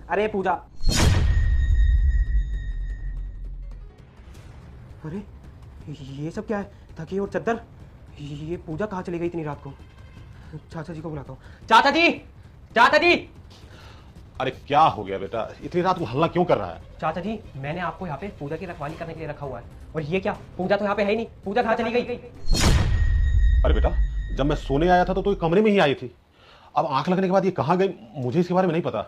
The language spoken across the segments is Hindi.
अरे पूजा, अरे ये सब क्या है? तकिए और चद्दर। ये पूजा कहाँ चली गई इतनी रात को? चाचा जी को बुलाता हूँ। चाचा जी, चाचा जी। अरे क्या हो गया बेटा, इतनी रात को हल्ला क्यों कर रहा है? चाचा जी, मैंने आपको यहाँ पे पूजा की रखवाली करने के लिए रखा हुआ है। और ये क्या, पूजा तो यहाँ पे है ही नहीं। पूजा कहाँ चली गई? अरे बेटा, जब मैं सोने आया था तो ये कमरे में ही आई थी। अब आंख लगने के बाद ये कहाँ गई, मुझे इसके बारे में नहीं पता।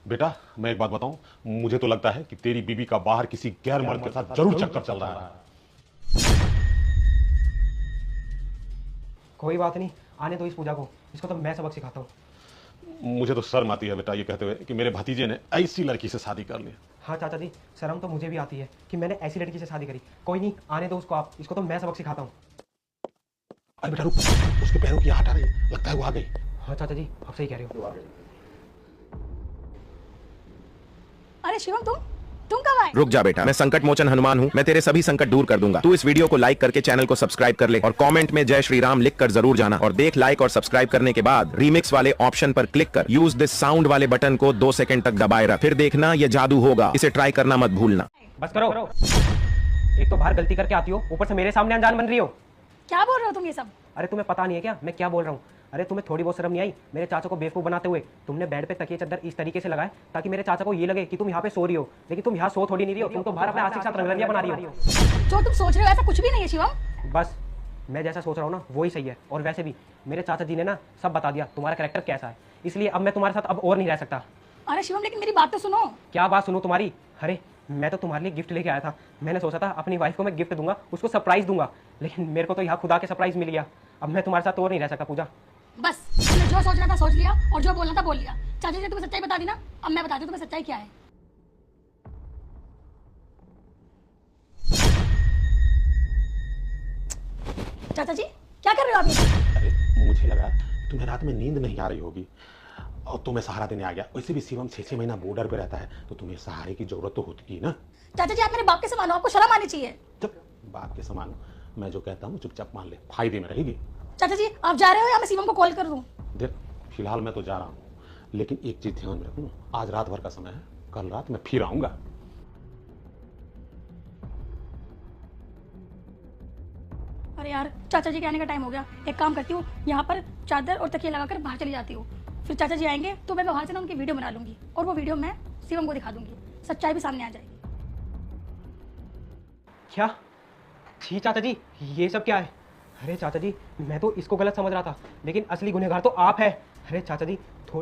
बेटा मैं एक बात बताऊं, मुझे तो लगता है कि तेरी बीबी का बाहर किसी गैर मर्द के साथ जरूर चक्कर चल रहा है। कोई बात नहीं, आने दो इस पूजा को, इसको तो मैं सबक सिखाता हूँ। मुझे तो शर्म आती है बेटा ये कहते हुए कि मेरे भतीजे ने ऐसी लड़की से शादी कर ली। हाँ चाचा जी, शर्म तो मुझे भी आती है कि मैंने ऐसी लड़की से शादी करी। कोई नहीं, आने दो उसको आप, इसको तो मैं सबक सिखाता हूँ। अरे बेटा रुक, उसके पैरों की आहट आ रही है, लगता है वो आ गई। हाँ चाचा जी, आप सही कह रहे हो। अरे शिवम, तुम कब आए? रुक जा बेटा, मैं संकट मोचन हनुमान हूँ, मैं तेरे सभी संकट दूर कर दूंगा। तू इस वीडियो को लाइक करके चैनल को सब्सक्राइब कर ले और कमेंट में जय श्री राम लिख कर जरूर जाना। और देख, लाइक और सब्सक्राइब करने के बाद रीमिक्स वाले ऑप्शन पर क्लिक कर यूज दिस साउंड वाले बटन को 2 सेकंड तक दबाए रख, फिर देखना ये जादू होगा। इसे ट्राई करना मत भूलना। बस करो। एक तो बाहर गलती करके आती हो, ऊपर से मेरे सामने अनजान बन रही हो। क्या बोल रहे हो तुम ये सब? अरे तुम्हें पता नहीं है क्या मैं क्या बोल रहा हूँ? अरे तुम्हें थोड़ी बहुत शर्म नहीं आई? मेरे चाचा को बेवकूफ बनाते हुए तुमने बेड पे तकिए चद्दर इस तरीके से लगाए ताकि मेरे चाचा को ये लगे कि तुम यहाँ पे सो रही हो, लेकिन तुम यहाँ सो थोड़ी नहीं रही हो, तुम तो बाहर अपने आशिक के साथ रंगरलियां बना रही हो। जो तुम सोच रहे हो ऐसा कुछ भी नहीं है शिवम। बस मैं जैसा सोच रहा हूँ ना वही सही है। और वैसे भी मेरे चाचा जी ने ना सब बता दिया तुम्हारा कैरेक्टर कैसा है, इसलिए अब मैं तुम्हारे साथ अब और नहीं रह सकता। अरे शिवम, लेकिन मेरी बात तो सुनो। क्या बात सुनूं तुम्हारी? अरे मैं तो तुम्हारे लिए गिफ्ट लेके आया था। मैंने सोचा था अपनी वाइफ को मैं गिफ्ट दूंगा, उसको सरप्राइज दूंगा, लेकिन मेरे को तो यहाँ खुदा के सरप्राइज मिल गया। अब मैं तुम्हारे साथ और नहीं रह सकता पूजा। बस तुमने जो सोचना था सोच लिया और जो बोलना था बोल लिया। चाचा जी ने तुम्हें सच्चाई बता दी ना, अब मैं बताती हूँ तुम्हें सच्चाई क्या है। चाचा जी, क्या कर रहे हो आप ये? अरे मुझे लगा तुम्हें रात में नींद नहीं आ रही होगी और तुम्हें सहारा देने आ गया। वैसे भी शिवम 6-6 महीना बॉर्डर पे रहता है तो तुम्हें सहारे की जरूरत तो होती है ना। चाचा जी, आप मेरे बाप के समान हो, आपको शर्म आनी चाहिए। जब बाप के समान मैं जो कहता हूँ चुपचाप मान ले, फायदे में रहेगी। चाचा जी, आप जा रहे हो या मैं शिवम को कॉल कर दूं? देख फिलहाल मैं तो जा रहा हूँ, लेकिन एक चीज ध्यान में रखूँ, आज रात भर का समय है, कल रात मैं फिर आऊंगा। अरे यार, चाचा जी के आने का टाइम हो गया। एक काम करती हूँ, यहाँ पर चादर और तकिया लगाकर बाहर चली जाती हूँ। फिर चाचा जी आएंगे तो मैं बाहर से ना उनकी वीडियो बना लूंगी और वो वीडियो मैं शिवम को दिखा दूंगी, सच्चाई भी सामने आ जाएगी। क्या? जी चाचा जी, ये सब क्या है? अरे चाचा जी, मैं तो इसको गलत समझ रहा था, लेकिन असली गुनहगार तो आप है। अरे चाचा जी, थोड़ी